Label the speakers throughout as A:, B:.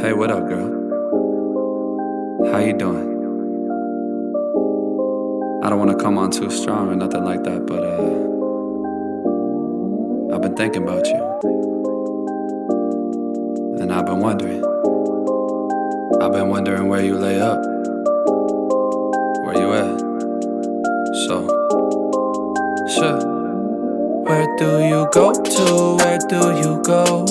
A: Hey, what up, girl? How you doing? I don't want to come on too strong or nothing like that, but I've been thinking about you. And I've been wondering where you lay up. Where you at? So, sure. Where do you go to? Where do you go?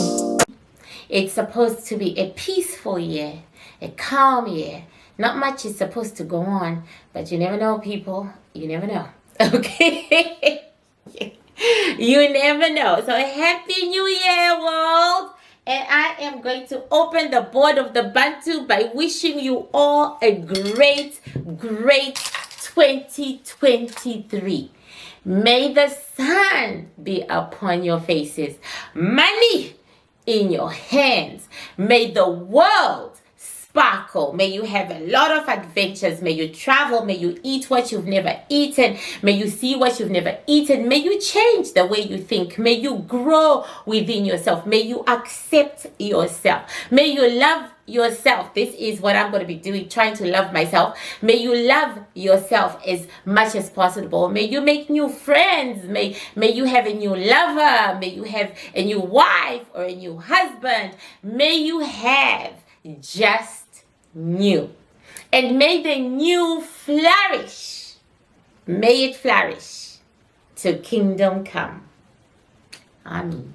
B: It's supposed to be a peaceful year, a calm year. Not much is supposed to go on, but you never know, people. You never know. Okay? You never know. So Happy New Year, world. And I am going to open the board of the Bantu by wishing you all a great 2023. May the sun be upon your faces. Money in your hands. May the world sparkle. May you have a lot of adventures. May you travel. May you eat what you've never eaten. May you see what you've never eaten. May you change the way you think. May you grow within yourself. May you accept yourself. May you love yourself. This is what I'm going to be doing, trying to love myself. May you love yourself as much as possible. May you make new friends. May you have a new lover. May you have a new wife or a new husband. May you have just new. And may the new flourish. May it flourish to kingdom come. Amen.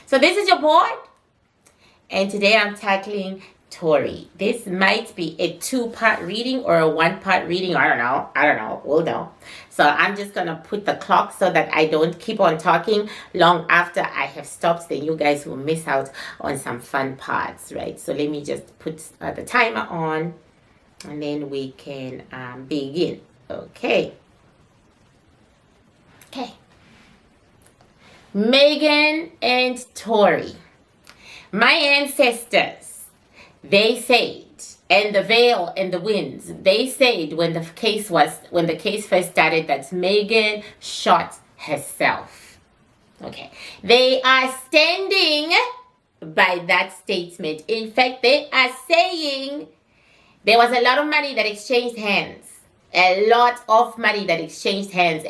B: So this is your board. And today I'm tackling Tori. This might be a 2-part reading or a 1-part reading. I don't know. We'll know. So I'm just going to put the clock so that I don't keep on talking long after I have stopped. Then you guys will miss out on some fun parts, right? So let me just put the timer on and then we can begin. Okay. Meghan and Tory. My ancestors, they said, and the veil and the winds, they said when the case first started that Meghan shot herself. Okay. They are standing by that statement. In fact, they are saying there was a lot of money that exchanged hands. A lot of money that exchanged hands,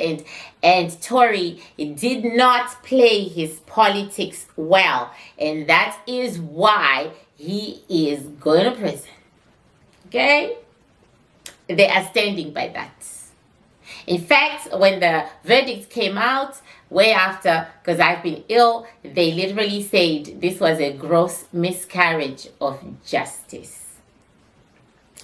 B: and Tory did not play his politics well, and that is why he is going to prison. Okay? They are standing by that. In fact, when the verdict came out, way after, because I've been ill, they literally said this was a gross miscarriage of justice.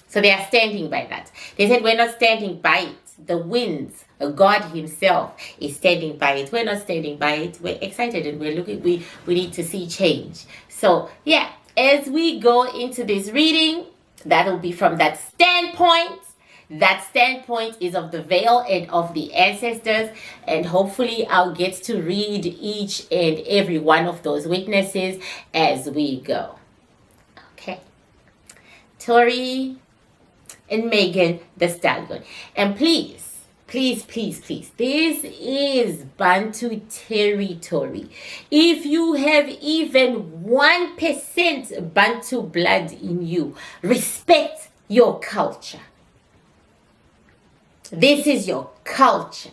B: So they are standing by that. They said, we're not standing by it. The winds, God himself is standing by it. We're not standing by it. We're excited and we're looking, we need to see change. So yeah, as we go into this reading, that will be from that standpoint. That standpoint is of the veil and of the ancestors. And hopefully I'll get to read each and every one of those witnesses as we go. Okay. Tory and Meghan the Stallion. And please, this is Bantu territory. If you have even 1% Bantu blood in you, respect your culture. This is your culture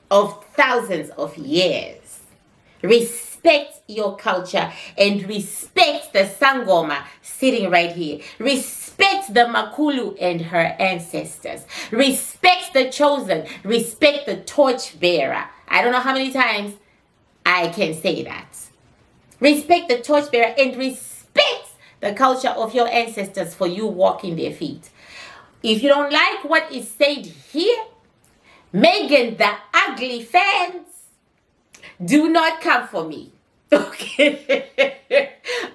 B: of thousands of years. Respect your culture and respect the Sangoma sitting right here. Respect the Makulu and her ancestors. Respect the chosen. Respect the torchbearer. I don't know how many times I can say that. Respect the torchbearer and respect the culture of your ancestors for you walking their feet. If you don't like what is said here, Meghan the ugly fans, do not come for me. Okay.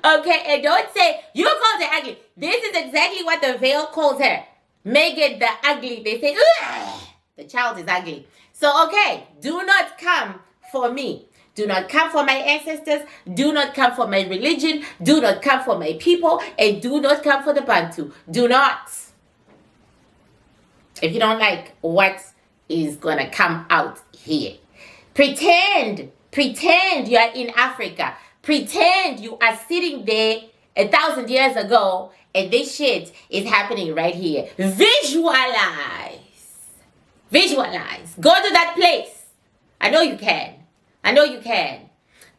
B: Okay, and don't say you called her ugly. This is exactly what the veil calls her. Meghan the ugly. They say, ugh, the child is ugly. So okay, do not come for me. Do not come for my ancestors. Do not come for my religion. Do not come for my people. And do not come for the Bantu. Do not. If you don't like what is going to come out here. Pretend you are in Africa. Pretend you are sitting there 1,000 years ago, and this shit is happening right here. Visualize. Visualize. Go to that place. I know you can. I know you can.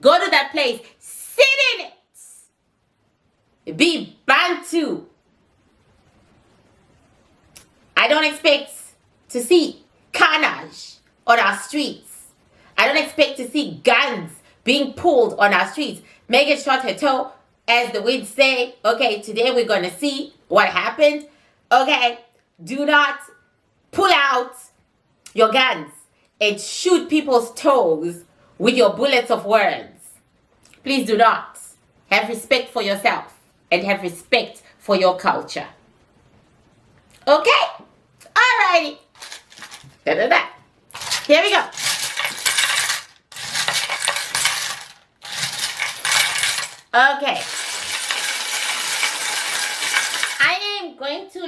B: Go to that place. Sit in it. Be Bantu. I don't expect to see carnage on our streets. I don't expect to see guns being pulled on our streets. Meghan shot her toe, as the winds say. Okay, today we're going to see what happened. Okay, do not pull out your guns and shoot people's toes with your bullets of words. Please do not. Have respect for yourself and have respect for your culture. Okay? Alrighty. Da-da-da. Here we go. Okay. I am going to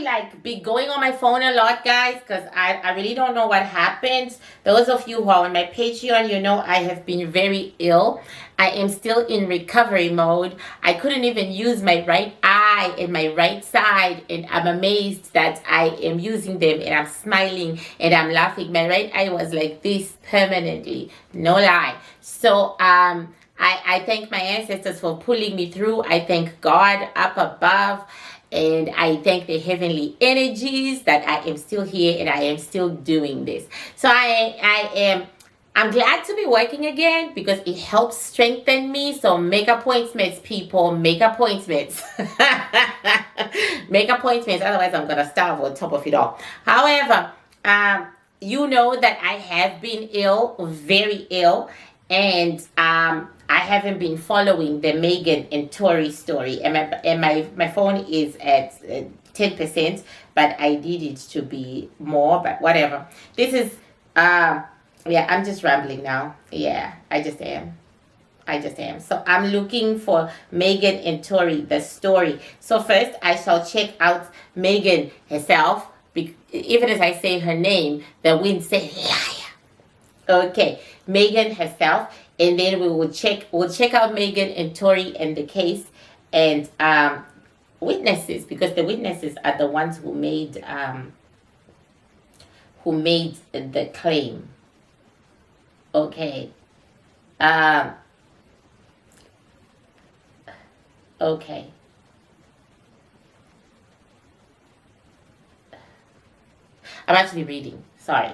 B: be going on my phone a lot, guys, because I really don't know what happened. Those of you who are on my Patreon, you know I have been very ill. I am still in recovery mode. I couldn't even use my right eye and my right side, and I'm amazed that I am using them and I'm smiling and I'm laughing. My right eye was like this permanently, no lie. So I thank my ancestors for pulling me through. I thank God up above, and I thank the heavenly energies that I am still here and I am still doing this. So I'm glad to be working again because it helps strengthen me. So make appointments, people. Make appointments. Make appointments. Otherwise, I'm going to starve on top of it all. However, you know that I have been ill, very ill. And I haven't been following the Meghan and Tory story. And my phone is at 10%, but I need it to be more, but whatever. This is... yeah, I'm just rambling now. Yeah, I just am. So I'm looking for Meghan and Tori, the story. So first, I shall check out Meghan herself. Even as I say her name, the wind say liar. Okay, Meghan herself, and then we'll check out Meghan and Tori and the case, and witnesses, because the witnesses are the ones who made the claim. Okay. Okay. I'm actually reading. Sorry.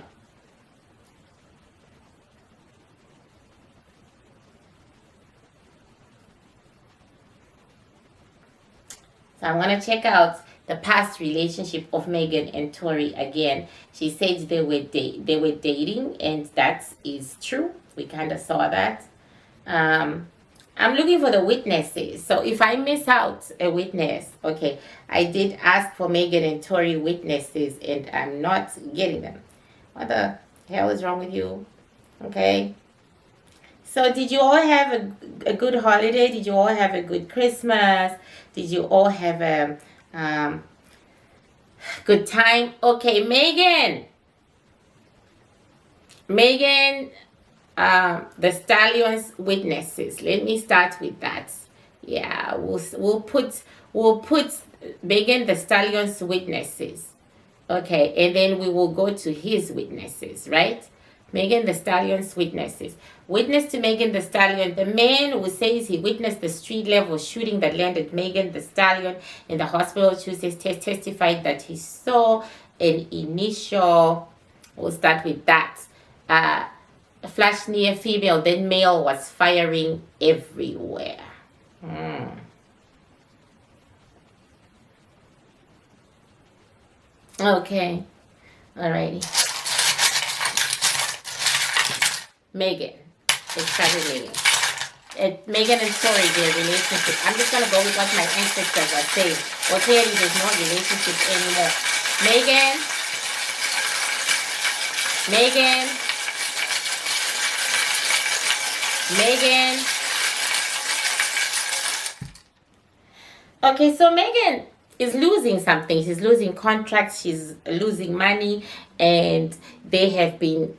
B: So I'm going to check out the past relationship of Meghan and Tory again. She said they were dating, and that is true. We kind of saw that. I'm looking for the witnesses. So if I miss out a witness, okay, I did ask for Meghan and Tory witnesses, and I'm not getting them. What the hell is wrong with you? Okay. So did you all have a good holiday? Did you all have a good Christmas? Did you all have a good time? Okay, Meghan, the Stallion's witnesses. Let me start with that. Yeah, we'll put Meghan the Stallion's witnesses. Okay, and then we will go to his witnesses, right? Meghan the Stallion's witnesses. Witness to Meghan the Stallion. The man who says he witnessed the street-level shooting that landed Meghan the Stallion in the hospital Tuesday testified that he saw an initial... We'll start with that. A flash near female, then male was firing everywhere. Okay. Alrighty. Meghan. It started Meghan. Meghan and Tori, their relationship. I'm just going to go with what my ancestors are saying. Well, clearly there's no relationship anymore. Meghan. Okay, so Meghan is losing something. She's losing contracts. She's losing money. And they have been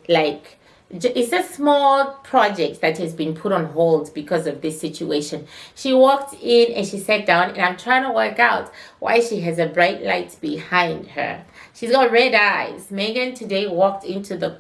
B: it's a small project that has been put on hold because of this situation. She walked in and she sat down, and I'm trying to work out why she has a bright light behind her. She's got red eyes. Meghan today walked into the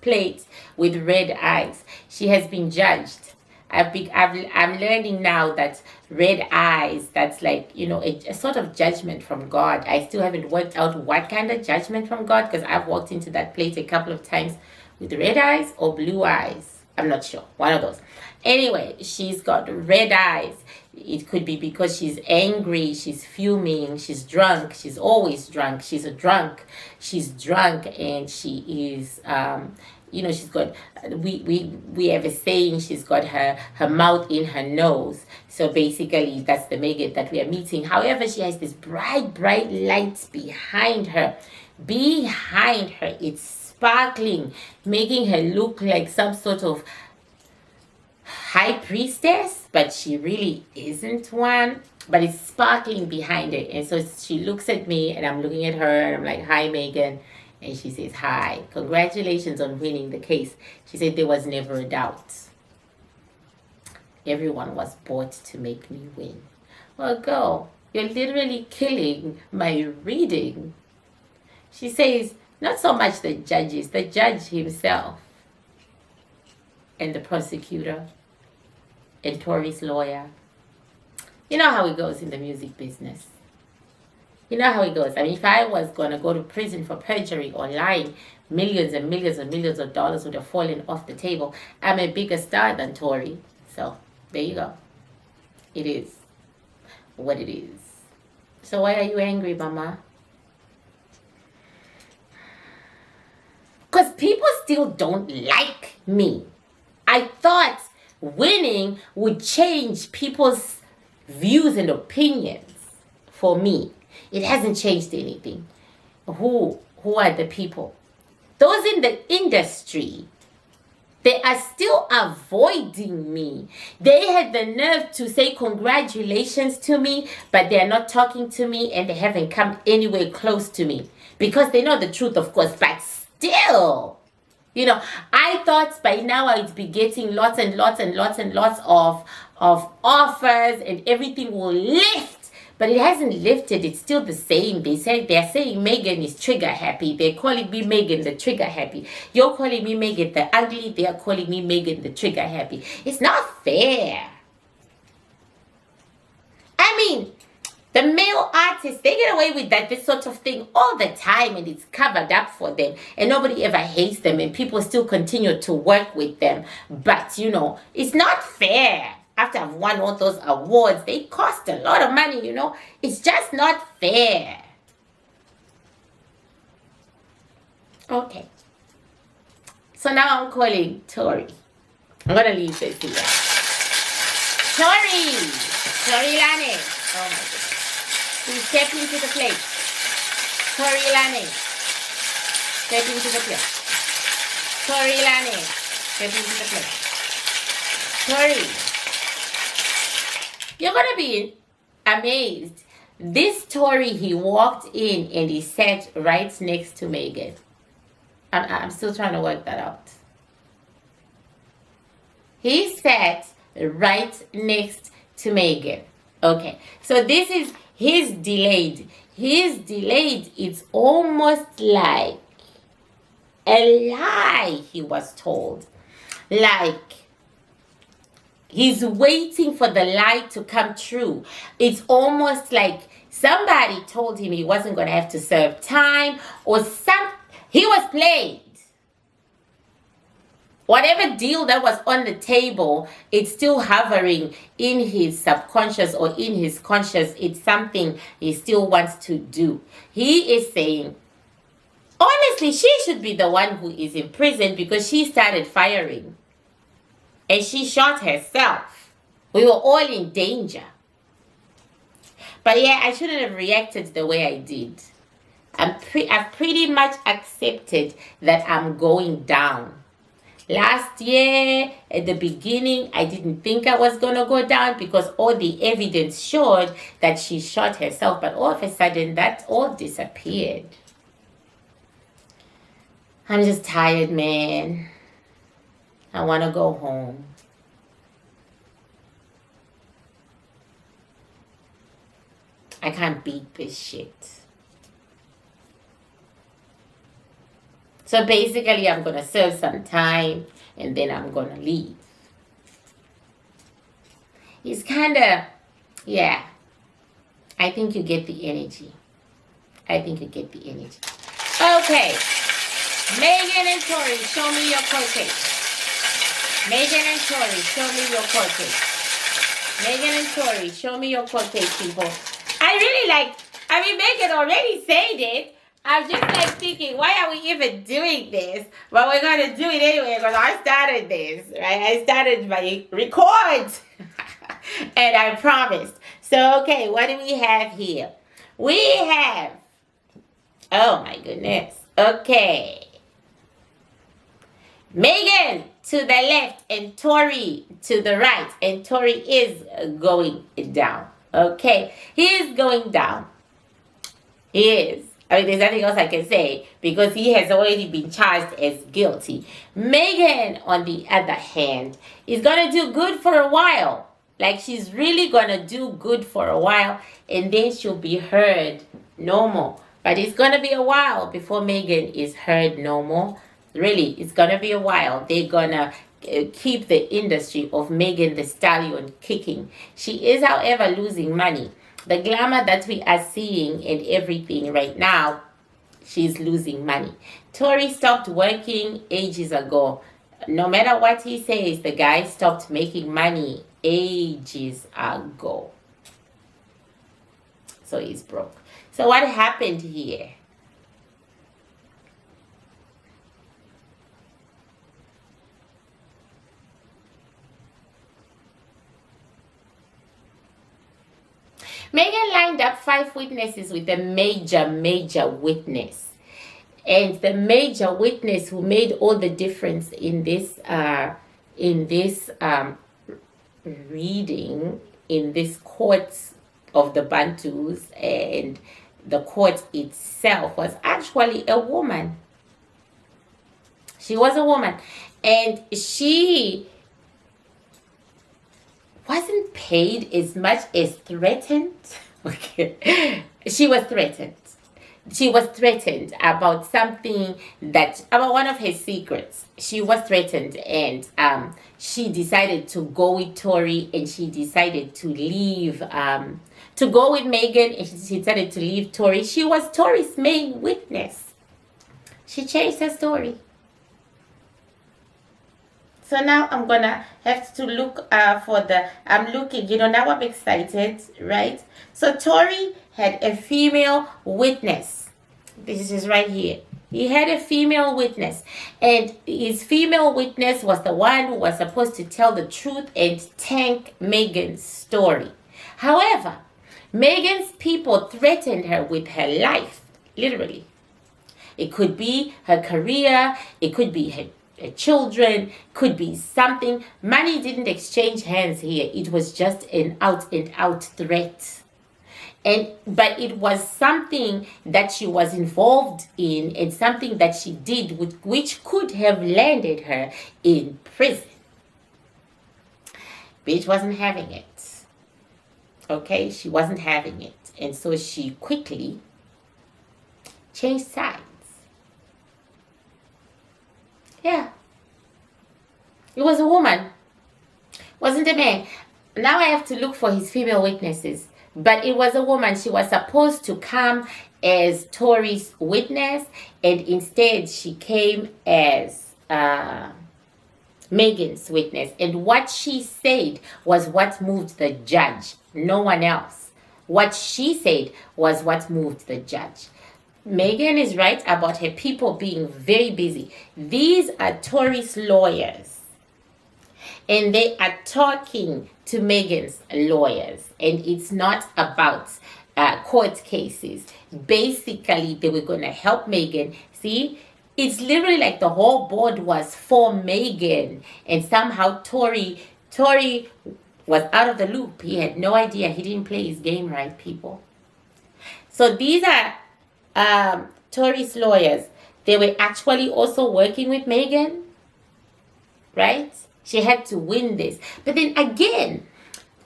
B: plate with red eyes. She has been judged. I'm learning now that red eyes, that's like, a sort of judgment from God. I still haven't worked out what kind of judgment from God, because I've walked into that plate a couple of times with red eyes or blue eyes. I'm not sure. One of those. Anyway, she's got red eyes. It could be because she's angry, she's fuming, she's drunk, she's always drunk, she's a drunk, she's drunk, and she is, she's got, we have a saying, she's got her mouth in her nose. So basically, that's the Meghan that we are meeting. However, she has this bright lights behind her. Behind her, it's sparkling, making her look like some sort of high priestess, but she really isn't one. But it's sparkling behind it. And so she looks at me, and I'm looking at her, and I'm like, "Hi, Meghan." And she says, "Hi, congratulations on winning the case." She said there was never a doubt. Everyone was bought to make me win. Well, girl, you're literally killing my reading. She says, not so much the judges, the judge himself, and the prosecutor, and Tori's lawyer. You know how it goes in the music business. You know how it goes. I mean, if I was going to go to prison for perjury or lying, millions and millions and millions of dollars would have fallen off the table. I'm a bigger star than Tory. So, there you go. It is what it is. So why are you angry, Mama? Because people still don't like me. I thought winning would change people's views and opinions for me. It hasn't changed anything. Who are the people? Those in the industry, they are still avoiding me. They had the nerve to say congratulations to me, but they're not talking to me, and they haven't come anywhere close to me. Because they know the truth, of course, but still, I thought by now I'd be getting lots and lots and lots and lots of offers, and everything will lift. But it hasn't lifted. It's still the same. They're saying Meghan is trigger happy. They're calling me Meghan the trigger happy. You're calling me Meghan the ugly. They're calling me Meghan the trigger happy. It's not fair. I mean, the male artists, they get away with this sort of thing all the time, and it's covered up for them, and nobody ever hates them, and people still continue to work with them. But, it's not fair. After I've won all those awards, they cost a lot of money, It's just not fair. Okay. So now I'm calling Tori. I'm going to leave this here. Tori Lanez. Oh my goodness. Please step into the plate. Tori Lanez. Step into the plate. Tori Lanez. Step into the plate. Tori. You're going to be amazed. This Tory, he walked in and he sat right next to Meghan. I'm still trying to work that out. He sat right next to Meghan. Okay, so this is his delayed. His delayed, it's almost like a lie he was told. Like, he's waiting for the lie to come true. It's almost like somebody told him he wasn't going to have to serve time, or he was played. Whatever deal that was on the table, it's still hovering in his subconscious or in his conscious. It's something he still wants to do. He is saying, honestly, she should be the one who is in prison because she started firing. And she shot herself. We were all in danger. But yeah, I shouldn't have reacted the way I did. I've pretty much accepted that I'm going down. Last year, at the beginning, I didn't think I was going to go down because all the evidence showed that she shot herself. But all of a sudden, that all disappeared. I'm just tired, man. I want to go home. I can't beat this shit. So basically, I'm going to serve some time and then I'm going to leave. It's kind of, yeah. I think you get the energy. I think you get the energy. Okay. Meghan and Tori, show me your court case. Meghan and Tori, show me your court case. Meghan and Tori, show me your court case, people. I really like, Meghan already said it. I'm just like thinking, why are we even doing this? But we're going to do it anyway because I started this, right? I started my record. And I promised. So, okay, what do we have here? We have, oh my goodness. Okay. Meghan to the left and Tory to the right. And Tory is going down. Okay. He is going down. He is. There's nothing else I can say because he has already been charged as guilty. Meghan, on the other hand, is going to do good for a while. Like, she's really going to do good for a while and then she'll be heard no more. But it's going to be a while before Meghan is heard no more. Really, it's going to be a while. They're going to keep the industry of Meghan the Stallion kicking. She is, however, losing money. The glamour that we are seeing and everything right now, she's losing money. Tory stopped working ages ago. No matter what he says, the guy stopped making money ages ago. So he's broke. So what happened here? Meghan lined up 5 witnesses with a major witness. And the major witness who made all the difference in this reading, in this court of the Bantus and the court itself, was actually a woman. She was a woman. And she wasn't paid as much as threatened. Okay. She was threatened. She was threatened about something about one of her secrets. She was threatened and she decided to go with Tory and she decided to leave, to go with Meghan and she decided to leave Tory. She was Tory's main witness. She changed her story. So now I'm going to have to look I'm looking, now I'm excited, right? So Tory had a female witness. This is right here. He had a female witness. And his female witness was the one who was supposed to tell the truth and tank Meghan's story. However, Meghan's people threatened her with her life, literally. It could be her career. It could be her children, could be something. Money didn't exchange hands here. It was just an out and out threat. But it was something that she was involved in and something that she did which could have landed her in prison. Bitch wasn't having it. Okay, she wasn't having it. And so she quickly changed sides. Yeah. It was a woman. Wasn't a man. Now I have to look for his female witnesses. But it was a woman. She was supposed to come as Tory's witness. And instead she came as Meghan's witness. And what she said was what moved the judge. No one else. What she said was what moved the judge. Meghan is right about her people being very busy. These are Tory's lawyers. And they are talking to Meghan's lawyers. And it's not about court cases. Basically, they were going to help Meghan. See, it's literally like the whole board was for Meghan. And somehow Tory was out of the loop. He had no idea. He didn't play his game right, people. So these are Tory's lawyers. they were actually also working with Meghan, right? She had to win this. But then again,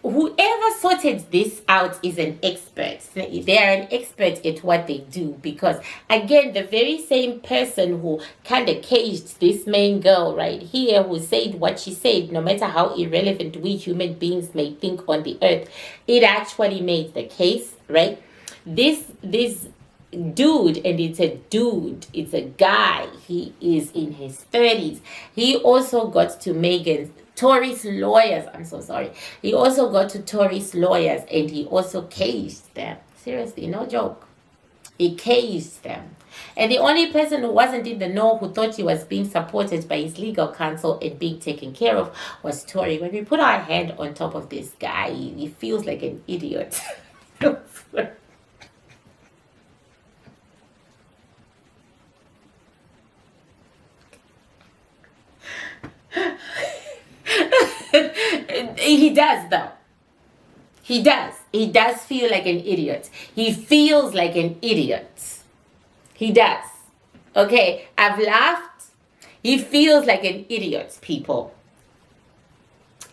B: whoever sorted this out is an expert. They are an expert at what they do, because again, the very same person who kind of caged this main girl right here, who said what she said, no matter how irrelevant we human beings may think on the earth, it actually made the case, right? This dude, and it's a dude, it's a guy, he is in his 30s. He also got to Tori's lawyers, I'm so sorry. He also got to Tori's lawyers and he also caged them. Seriously, no joke. He caged them. And the only person who wasn't in the know, who thought he was being supported by his legal counsel and being taken care of, was Tory. When we put our hand on top of this guy, he feels like an idiot. He does, though. He does. He does feel like an idiot. He feels like an idiot. He does. Okay, I've laughed. He feels like an idiot, people.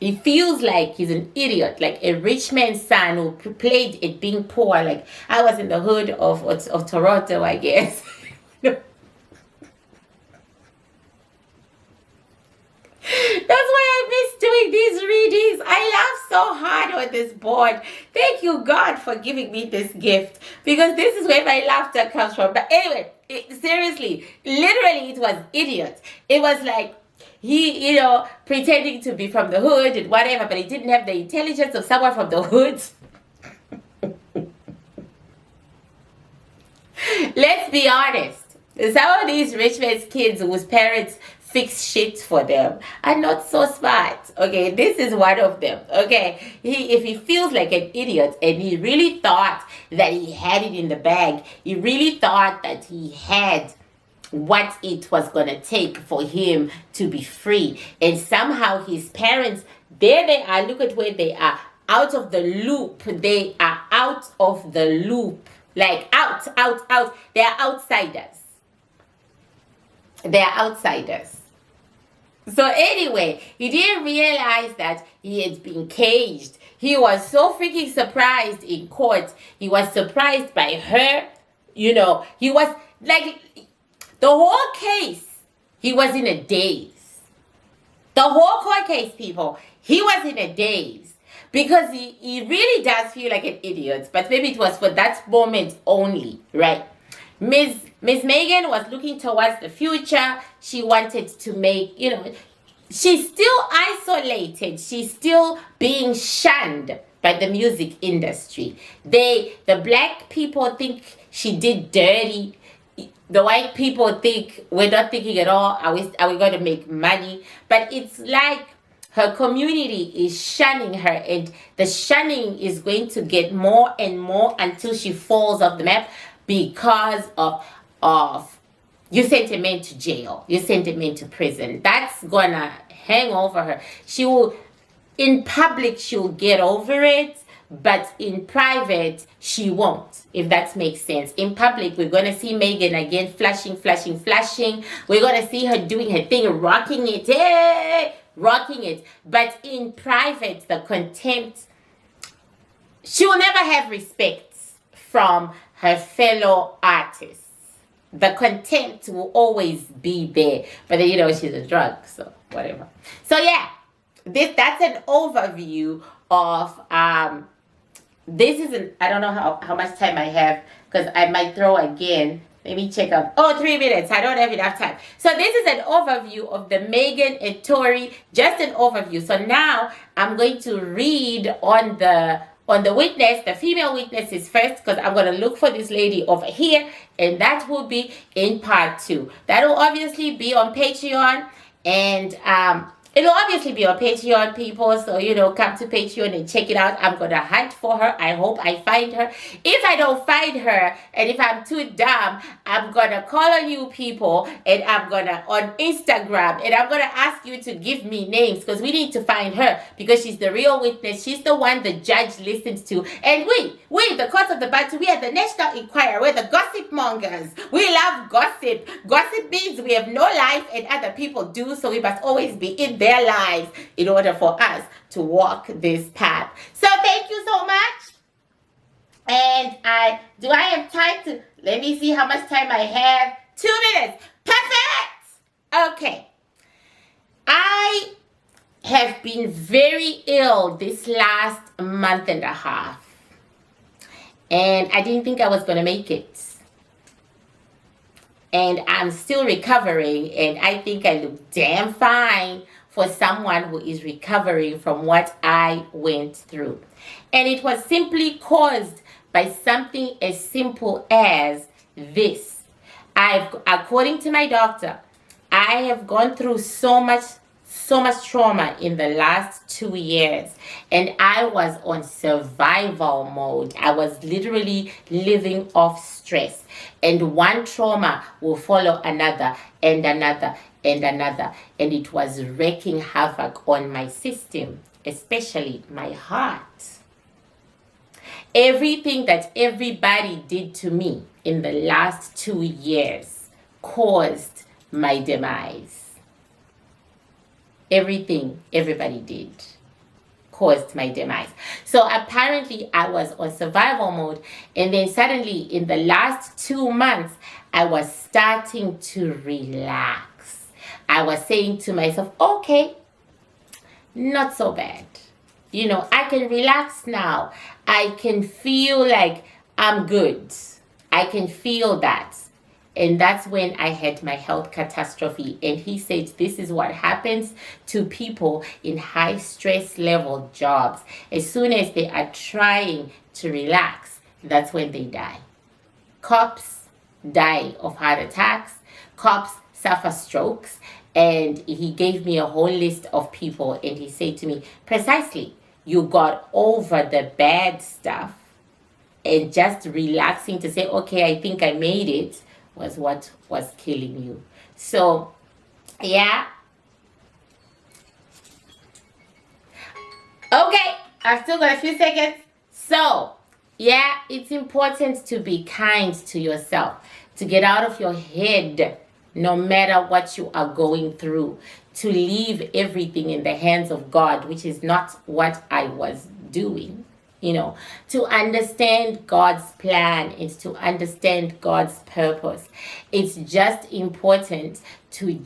B: He feels like he's an idiot, like a rich man's son who played at being poor. Like, I was in the hood of Toronto, I guess. That's why I miss doing these readings. I laugh so hard on this board. Thank you, God, for giving me this gift, because this is where my laughter comes from. But anyway, seriously, literally, it was idiot. It was like he, pretending to be from the hood and whatever, but he didn't have the intelligence of someone from the hood. Let's be honest. Some of these rich man's kids whose parents fix shit for them are not so smart. Okay, this is one of them. Okay, if he feels like an idiot and he really thought that he had it in the bag, he really thought that he had what it was gonna take for him to be free, and somehow his parents, there they are, look at where they are, out of the loop. They are out of the loop, like out. They are outsiders. They are outsiders. So anyway, he didn't realize that he had been caged. He was so freaking surprised in court. He was surprised by her. He was like, the whole case, he was in a daze. The whole court case, people, he was in a daze. Because he really does feel like an idiot. But maybe it was for that moment only, right? Miss Meghan was looking towards the future. She wanted to make, she's still isolated. She's still being shunned by the music industry. The black people think she did dirty. The white people think we're not thinking at all. Are we going to make money? But it's like her community is shunning her, and the shunning is going to get more and more until she falls off the map, because of you sent a man to jail, you sent a man to prison. That's gonna hang over her. She will, in public, she'll get over it, but in private, she won't, if that makes sense. In public, we're gonna see Meghan again flashing. We're gonna see her doing her thing, rocking it, hey, rocking it. But in private, the contempt, she will never have respect from her fellow artists. The contempt will always be there. But then, she's a drug, so whatever. So yeah, that's an overview of this isn't, I don't know how much time I have, because I might throw again. Let me check out. 3 minutes. I don't have enough time. So this is an overview of the Meghan and Tory, just an overview. So now I'm going to read on the witness, the female witnesses first, because I'm going to look for this lady over here, and that will be in part 2. That will obviously be on Patreon, and It'll obviously be on Patreon, people. So, come to Patreon and check it out. I'm going to hunt for her. I hope I find her. If I don't find her, and if I'm too dumb, I'm going to call on you people, and I'm going to, on Instagram, and I'm going to ask you to give me names, because we need to find her, because she's the real witness. She's the one the judge listens to. And we, the court of the battle, we are the National Enquirer. We're the gossip mongers. We love gossip. Gossip means we have no life and other people do, so we must always be in their lives in order for us to walk this path. So thank you so much. And I have time to, let me see how much time I have. 2 minutes. Perfect. Okay. I have been very ill this last month and a half. And I didn't think I was going to make it. And I'm still recovering, and I think I look damn fine for someone who is recovering from what I went through. And it was simply caused by something as simple as this. According to my doctor, I have gone through so much trauma in the last 2 years, and I was on survival mode. I was literally living off stress, and one trauma will follow another and another and another, and it was wreaking havoc on my system, especially my heart. Everything that everybody did to me in the last 2 years caused my demise. Everything everybody did caused my demise. So apparently I was on survival mode, and then suddenly in the last 2 months I was starting to relax. I was saying to myself, okay, not so bad. I can relax now. I can feel like I'm good. I can feel that. And that's when I had my health catastrophe. And he said, this is what happens to people in high stress level jobs. As soon as they are trying to relax, that's when they die. Cops die of heart attacks. Cops suffer strokes. And he gave me a whole list of people. And he said to me, precisely, you got over the bad stuff. And just relaxing to say, okay, I think I made it, was what was killing you. So, yeah. Okay, I've still got a few seconds. So, yeah, it's important to be kind to yourself, to get out of your head no matter what you are going through, to leave everything in the hands of God, which is not what I was doing. To understand God's plan is to understand God's purpose. It's just important to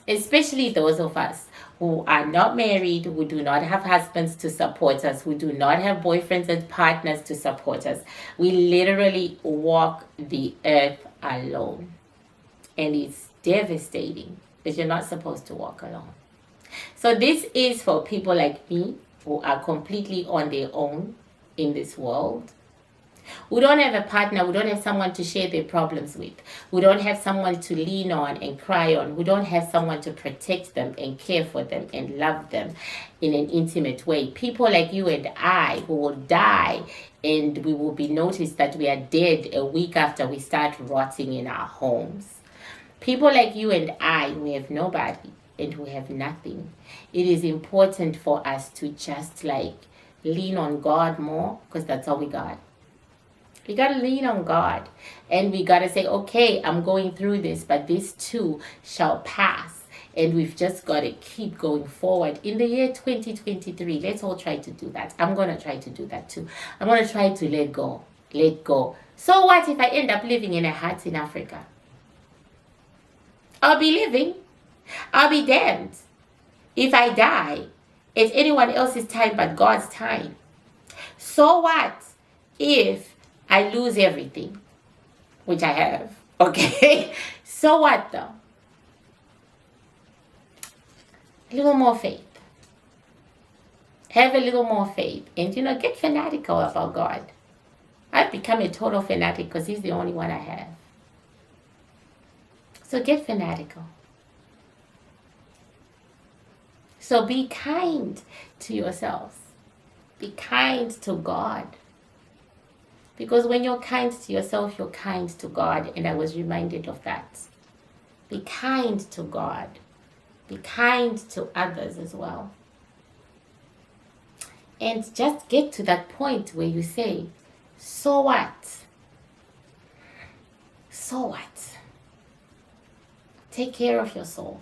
B: especially those of us who are not married, who do not have husbands to support us, who do not have boyfriends and partners to support us. We literally walk the earth alone. And it's devastating, but you're not supposed to walk alone. So this is for people like me who are completely on their own in this world. We don't have a partner. We don't have someone to share their problems with. We don't have someone to lean on and cry on. We don't have someone to protect them and care for them and love them in an intimate way. People like you and I who will die, and we will be noticed that we are dead a week after we start rotting in our homes. People like you and I who have nobody and who have nothing. It is important for us to just lean on God more, because that's all we got. We got to lean on God, and we got to say, okay, I'm going through this, but this too shall pass. And we've just got to keep going forward. In the year 2023, let's all try to do that. I'm going to try to do that too. I'm going to try to let go. Let go. So what if I end up living in a hut in Africa? I'll be living. I'll be damned. If I die, it's anyone else's time but God's time. So what if I lose everything, which I have? Okay. So what though? A little more faith. Have a little more faith. And get fanatical about God. I've become a total fanatic because he's the only one I have. So get fanatical. So be kind to yourself. Be kind to God. Because when you're kind to yourself, you're kind to God. And I was reminded of that. Be kind to God. Be kind to others as well. And just get to that point where you say, so what? So what? Take care of your soul.